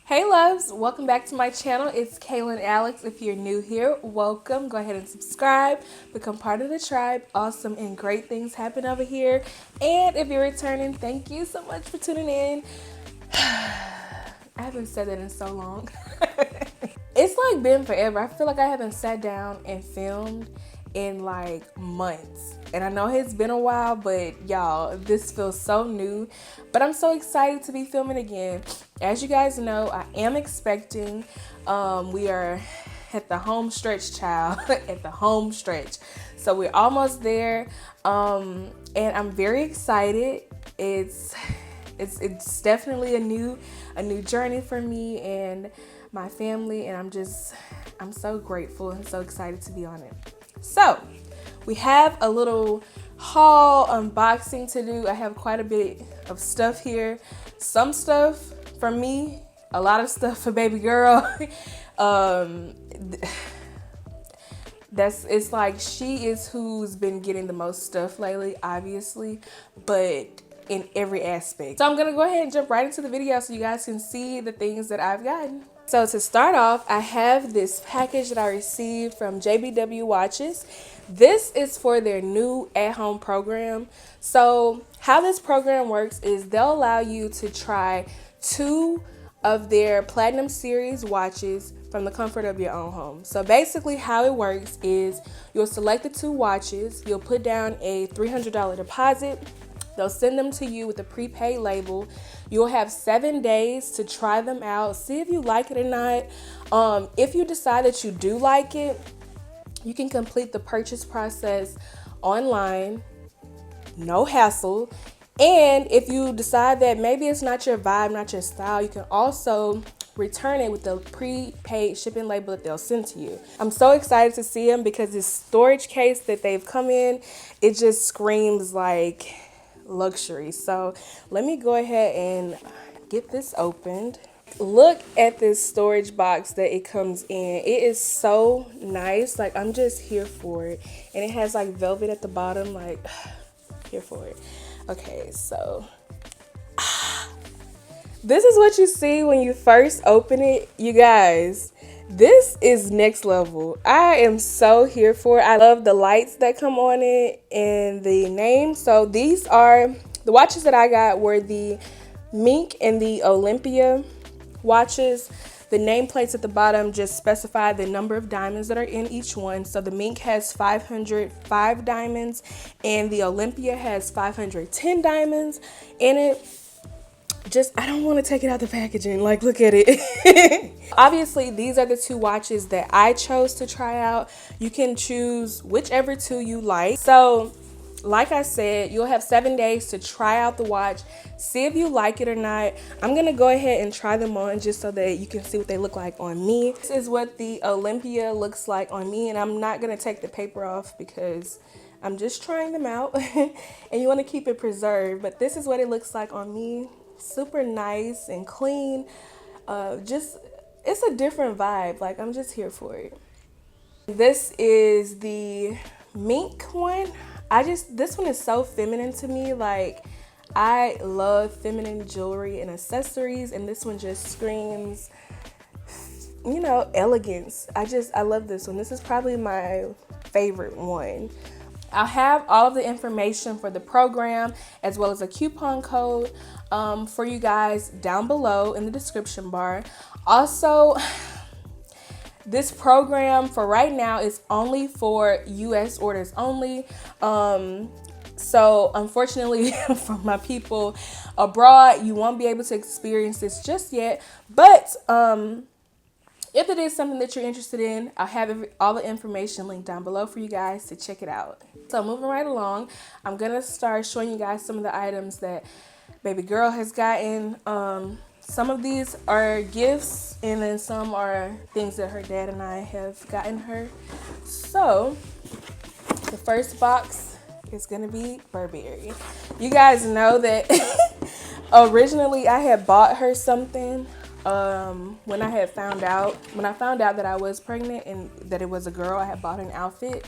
Hey loves, welcome back to my channel. It's Kaylan Alex. If you're new here, welcome. Go ahead and subscribe, become part of the tribe. Awesome and great things happen over here. And if you're returning, thank you so much for tuning in. I haven't said that in so long. It's like been forever. I feel like I haven't sat down and filmed in like months. And I know it's been a while, but y'all, this feels so new. But I'm so excited to be filming again. As you guys know, I am expecting. We are at the home stretch, child. At the home stretch. So we're almost there. And I'm very excited. It's definitely a new journey for me and my family, and I'm so grateful and so excited to be on it. So we have a little haul unboxing to do. I have quite a bit of stuff here. Some stuff for me, a lot of stuff for baby girl. It's like she is who's been getting the most stuff lately, obviously, but in every aspect. So I'm gonna go ahead and jump right into the video so you guys can see the things that I've gotten. So to start off, I have this package that I received from JBW Watches. This is for their new at-home program. So how this program works is they'll allow you to try 2 of their Platinum Series watches from the comfort of your own home. So basically how it works is you'll select the 2 watches, you'll put down a $300 deposit. They'll send them to you with a prepaid label. You'll have 7 days to try them out, see if you like it or not. If you decide that you do like it, you can complete the purchase process online, no hassle. And if you decide that maybe it's not your vibe, not your style, you can also return it with the prepaid shipping label that they'll send to you. I'm so excited to see them because this storage case that they've come in, it just screams like luxury. So let me go ahead and get this opened. Look at this storage box that it comes in. It is so nice. Like, I'm just here for it. And it has like velvet at the bottom, like here for it. Okay, so this is what you see when you first open it. You guys, this is next level. I am so here for it. I love the lights that come on it and the name. So these are the watches that I got were the Mink and the Olympia watches. The nameplates at the bottom just specify the number of diamonds that are in each one. So the Mink has 505 diamonds and the Olympia has 510 diamonds in it. I don't want to take it out the packaging. Like, look at it. Obviously, these are the 2 watches that I chose to try out. You can choose whichever 2 you like. So, like I said, you'll have 7 days to try out the watch, see if you like it or not. I'm going to go ahead and try them on just so that you can see what they look like on me. This is what the Olympia looks like on me, and I'm not going to take the paper off because I'm just trying them out. And you want to keep it preserved, but this is what it looks like on me. Super nice and clean. It's a different vibe. Like, I'm just here for it. This is the Mink one. This one is so feminine to me. Like, I love feminine jewelry and accessories, and this one just screams, you know, elegance. I love this one. This is probably my favorite one. I'll have all of the information for the program as well as a coupon code for you guys down below in the description bar. Also, this program for right now is only for US orders only. So unfortunately for my people abroad, you won't be able to experience this just yet. But if it is something that you're interested in, I'll have all the information linked down below for you guys to check it out. So moving right along, I'm going to start showing you guys some of the items that baby girl has gotten. Some of these are gifts, and then some are things that her dad and I have gotten her. So the first box is going to be Burberry. You guys know that originally I had bought her something when I found out that I was pregnant and that it was a girl. I had bought an outfit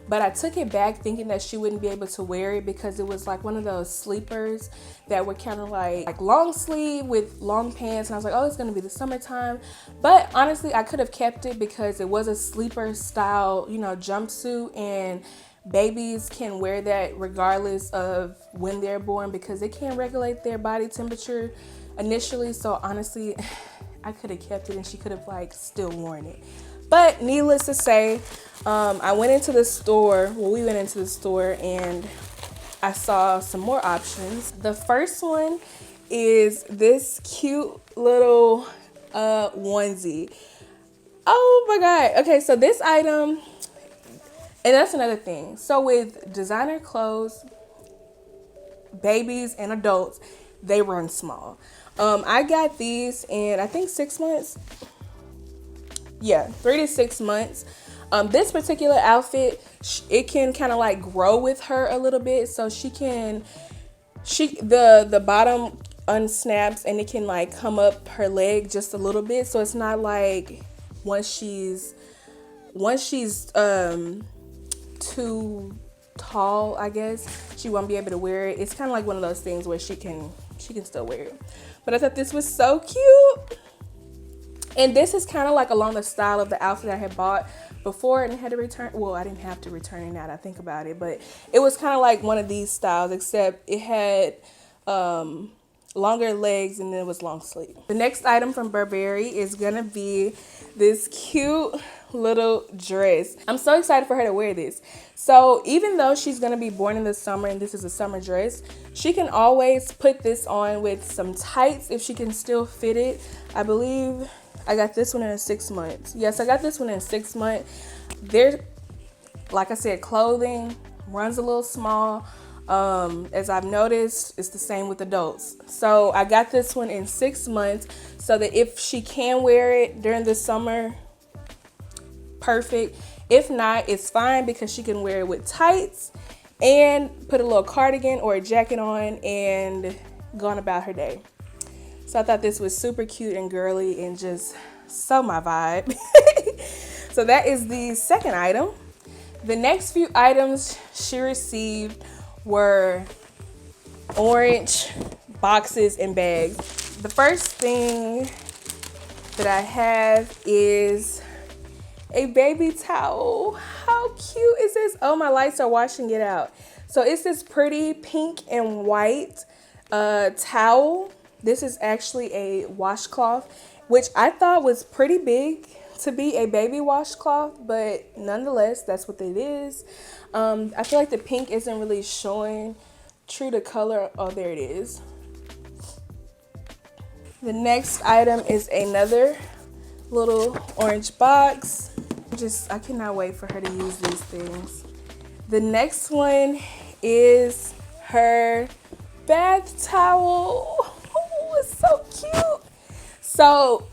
but I took it back thinking that she wouldn't be able to wear it because it was like one of those sleepers that were kind of like long sleeve with long pants, and I was like, oh, it's gonna be the summertime. But honestly, I could have kept it because it was a sleeper style, you know, jumpsuit, and babies can wear that regardless of when they're born because it can regulate their body temperature initially. So honestly, I could have kept it and she could have like still worn it. But needless to say, I went into the store. Well, we went into the store and I saw some more options. The first one is this cute little onesie. Oh my God. Okay, so this item, and that's another thing. So with designer clothes, babies and adults, they run small. I got these in, I think 6 months. Yeah, 3 to 6 months. This particular outfit, it can kind of like grow with her a little bit, so the bottom unsnaps and it can like come up her leg just a little bit. So it's not like once she's too tall, I guess, she won't be able to wear it. It's kind of like one of those things where she can still wear it. But I thought this was so cute. And this is kind of like along the style of the outfit I had bought before and had to return. Well, I didn't have to return it now that I think about it, but it was kind of like one of these styles, except it had longer legs and then it was long sleeve. The next item from Burberry is gonna be this cute little dress. I'm so excited for her to wear this. So even though she's gonna be born in the summer and this is a summer dress, she can always put this on with some tights if she can still fit it. I believe I got this one in 6 months. Yes, I got this one in 6 months. There, like I said, clothing runs a little small. As I've noticed, it's the same with adults. So I got this one in 6 months so that if she can wear it during the summer, perfect. If not, it's fine because she can wear it with tights and put a little cardigan or a jacket on and go on about her day. So I thought this was super cute and girly and just so my vibe. So that is the second item. The next few items she received were orange boxes and bags. The first thing that I have is a baby towel. How cute is this? Oh, my lights are washing it out. So it's this pretty pink and white towel. This is actually a washcloth, which I thought was pretty big to be a baby washcloth, but nonetheless, that's what it is. I feel like the pink isn't really showing true to color. Oh, there it is. The next item is another little orange box. I cannot wait for her to use these things. The next one is her bath towel. Oh, it's so cute. So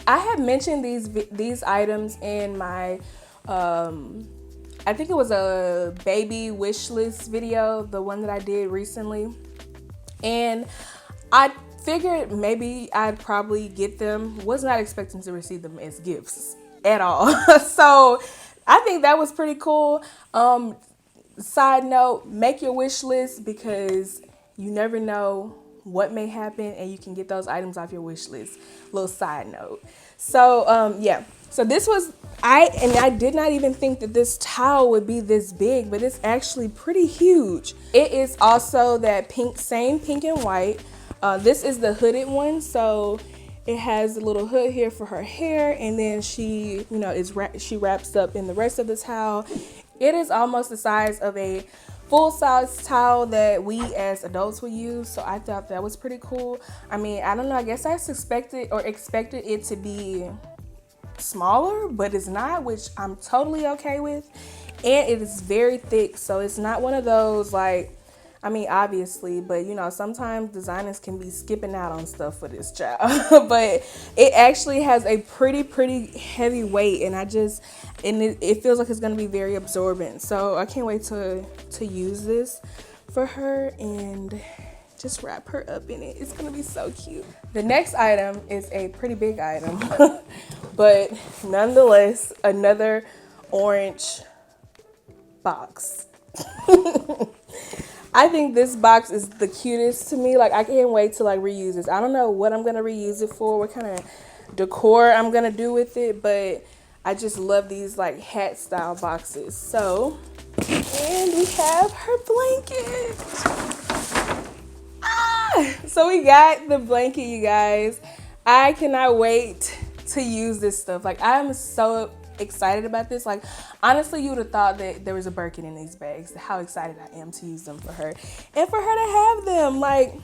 I have mentioned these items in my I think it was a baby wish list video, the one that I did recently, and I figured maybe I'd probably get them. Was not expecting to receive them as gifts at all. So I think that was pretty cool. Side note, make your wish list because you never know what may happen and you can get those items off your wish list. Little side note. So yeah, so this was I did not even think that this towel would be this big, but it's actually pretty huge. It is also that same pink and white. This is the hooded one, so it has a little hood here for her hair, and then she wraps up in the rest of the towel. It is almost the size of a full-size towel that we as adults would use, so I thought that was pretty cool. I mean, I don't know, I guess I expected it to be smaller, but it's not, which I'm totally okay with. And it is very thick, so it's not one of those like, I mean, obviously, but sometimes designers can be skipping out on stuff for this child. But it actually has a pretty heavy weight, and it feels like it's gonna be very absorbent. So I can't wait to use this for her and just wrap her up in it. It's gonna be so cute. The next item is a pretty big item, but nonetheless, another orange box. I think this box is the cutest to me. Like, I can't wait to like reuse this. I don't know what I'm gonna reuse it for, what kind of decor I'm gonna do with it, but I just love these like hat style boxes. So, and we have her blanket. So we got the blanket, you guys. I cannot wait to use this stuff. Like, I'm so excited about this. Like, honestly, you would have thought that there was a Birkin in these bags. How excited I am to use them for her and for her to have them. Like,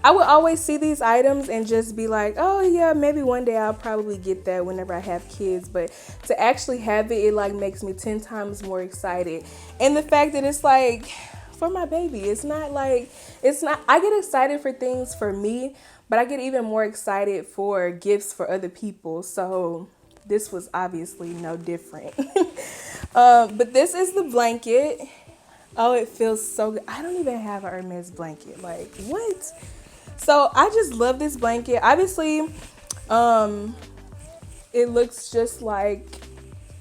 I would always see these items and just be like, oh yeah, maybe one day I'll probably get that whenever I have kids. But to actually have it, it like makes me 10 times more excited. And the fact that it's like for my baby, it's not, I get excited for things for me, but I get even more excited for gifts for other people. So this was obviously no different. But this is the blanket. Oh, it feels so good. I don't even have a Hermes blanket. Like, what? So I just love this blanket. Obviously, it looks just like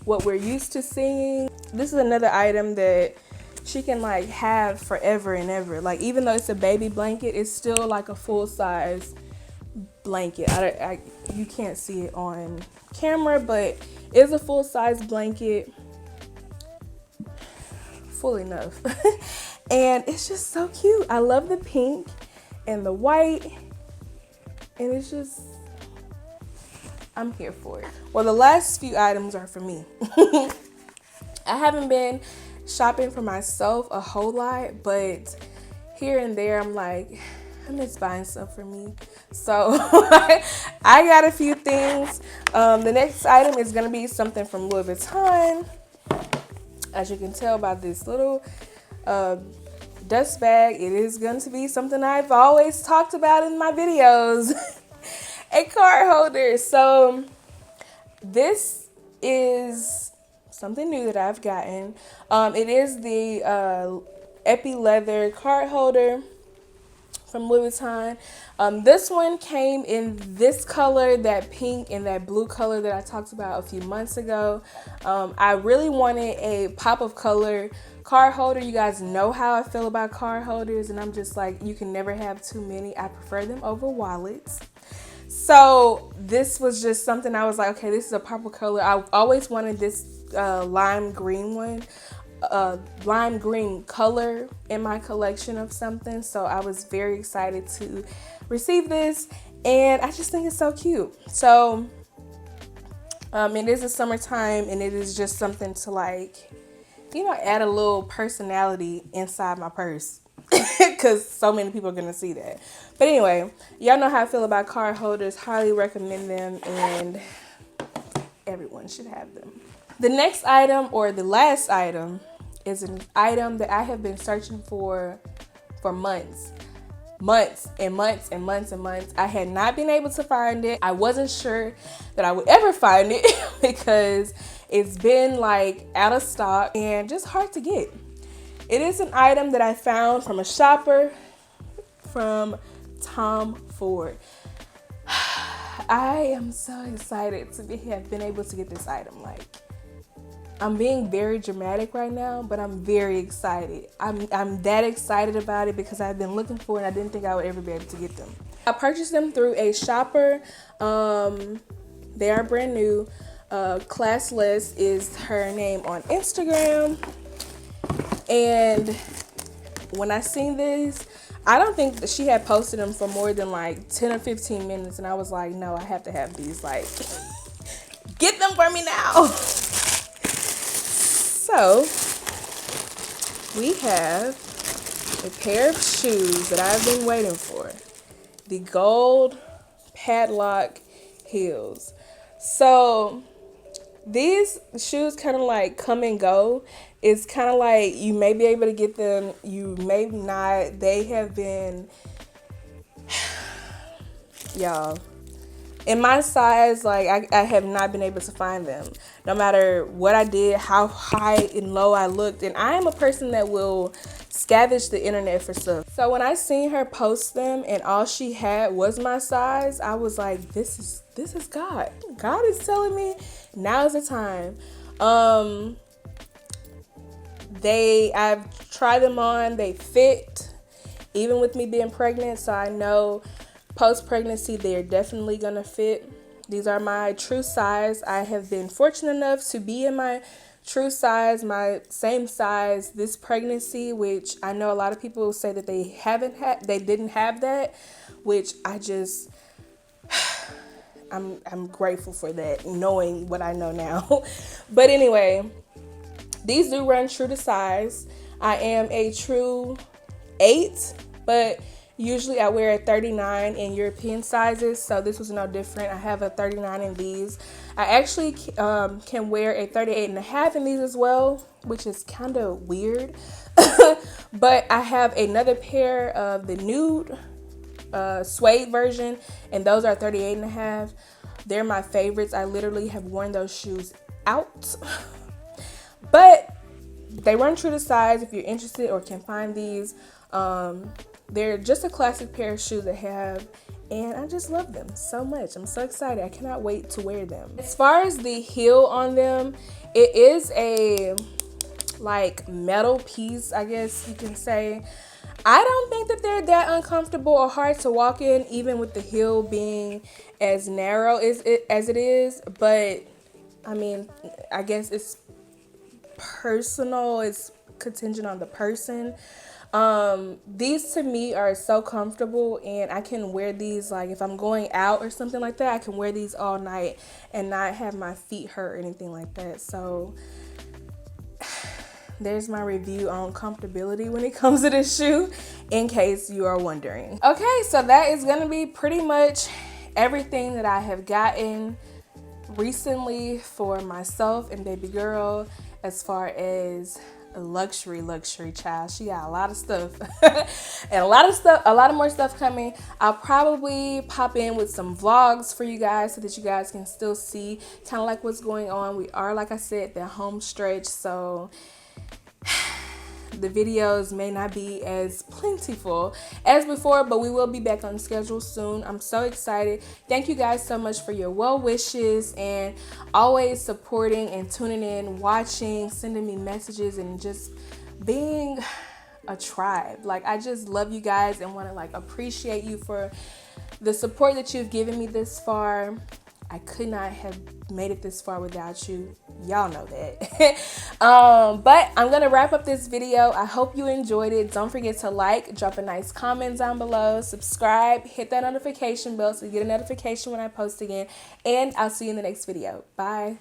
what we're used to seeing. This is another item that she can like have forever and ever. Like, even though it's a baby blanket, it's still like a full size blanket. You can't see it on camera, but it's a full size blanket. Full enough. And it's just so cute. I love the pink and the white, and it's just, I'm here for it. Well, the last few items are for me. I haven't been shopping for myself a whole lot, but here and there I'm like, I miss buying stuff for me. So I got a few things. The next item is gonna be something from Louis Vuitton. As you can tell by this little dust bag, it is going to be something I've always talked about in my videos. A card holder. So this is something new that I've gotten. It is the Epi leather card holder from Louis Vuitton. This one came in this color, that pink and that blue color that I talked about a few months ago. I really wanted a pop of color card holder. You guys know how I feel about card holders, and I'm just like, you can never have too many. I prefer them over wallets. So this was just something I was like, okay, this is a purple color. I always wanted this lime green one. Lime green color in my collection of something, so I was very excited to receive this, and I just think it's so cute. So it is the summertime, and it is just something to, like, you know, add a little personality inside my purse, because so many people are gonna see that. But anyway, y'all know how I feel about card holders. Highly recommend them, and everyone should have them. The next item, or the last item, is an item that I have been searching for months. Months and months and months and months. I had not been able to find it. I wasn't sure that I would ever find it because it's been like out of stock and just hard to get. It is an item that I found from a shopper from Tom Ford. I am so excited to have been able to get this item. Like, I'm being very dramatic right now, but I'm very excited. I'm that excited about it because I've been looking for it and I didn't think I would ever be able to get them. I purchased them through a shopper. They are brand new. Classless is her name on Instagram. And when I seen this, I don't think that she had posted them for more than like 10 or 15 minutes. And I was like, no, I have to have these. Like, get them for me now. So, we have a pair of shoes that I've been waiting for. The gold padlock heels. So, these shoes kind of like come and go. It's kind of like you may be able to get them, you may not. They have been, y'all, in my size, like I have not been able to find them. No matter what I did, how high and low I looked. And I am a person that will scavenge the internet for stuff. So when I seen her post them and all she had was my size, I was like, this is God. God is telling me now is the time. I've tried them on, they fit, even with me being pregnant, so I know post-pregnancy they're definitely gonna fit. These are my true size. I have been fortunate enough to be in my true size, my same size this pregnancy, which I know a lot of people say that they didn't have that, which I'm grateful for that, knowing what I know now. But anyway, these do run true to size. I am a true 8, but usually I wear a 39 in European sizes, so this was no different. I have a 39 in these. I actually can wear a 38 and a half in these as well, which is kind of weird. But I have another pair of the nude suede version, and those are 38 and a half. They're my favorites. I literally have worn those shoes out. But they run true to size if you're interested or can find these. They're just a classic pair of shoes I have, and I just love them so much. I'm so excited. I cannot wait to wear them. As far as the heel on them, it is a like metal piece, I guess you can say. I don't think that they're that uncomfortable or hard to walk in, even with the heel being as narrow as it is. But I mean, I guess it's personal. It's contingent on the person. These to me are so comfortable, and I can wear these like if I'm going out or something like that. I can wear these all night and not have my feet hurt or anything like that. So there's my review on comfortability when it comes to this shoe, in case you are wondering. Okay, so that is gonna be pretty much everything that I have gotten recently for myself and baby girl, as far as luxury child. She got a lot of stuff and a lot of more stuff coming. I'll probably pop in with some vlogs for you guys so that you guys can still see kind of like what's going on. We are, like I said, the home stretch, so the videos may not be as plentiful as before, but we will be back on schedule soon. I'm so excited. Thank you guys so much for your well wishes and always supporting and tuning in, watching, sending me messages, and just being a tribe. Like, I just love you guys and want to like appreciate you for the support that you've given me this far. I could not have made it this far without you. Y'all know that. But I'm going to wrap up this video. I hope you enjoyed it. Don't forget to like, drop a nice comment down below, subscribe, hit that notification bell so you get a notification when I post again. And I'll see you in the next video. Bye.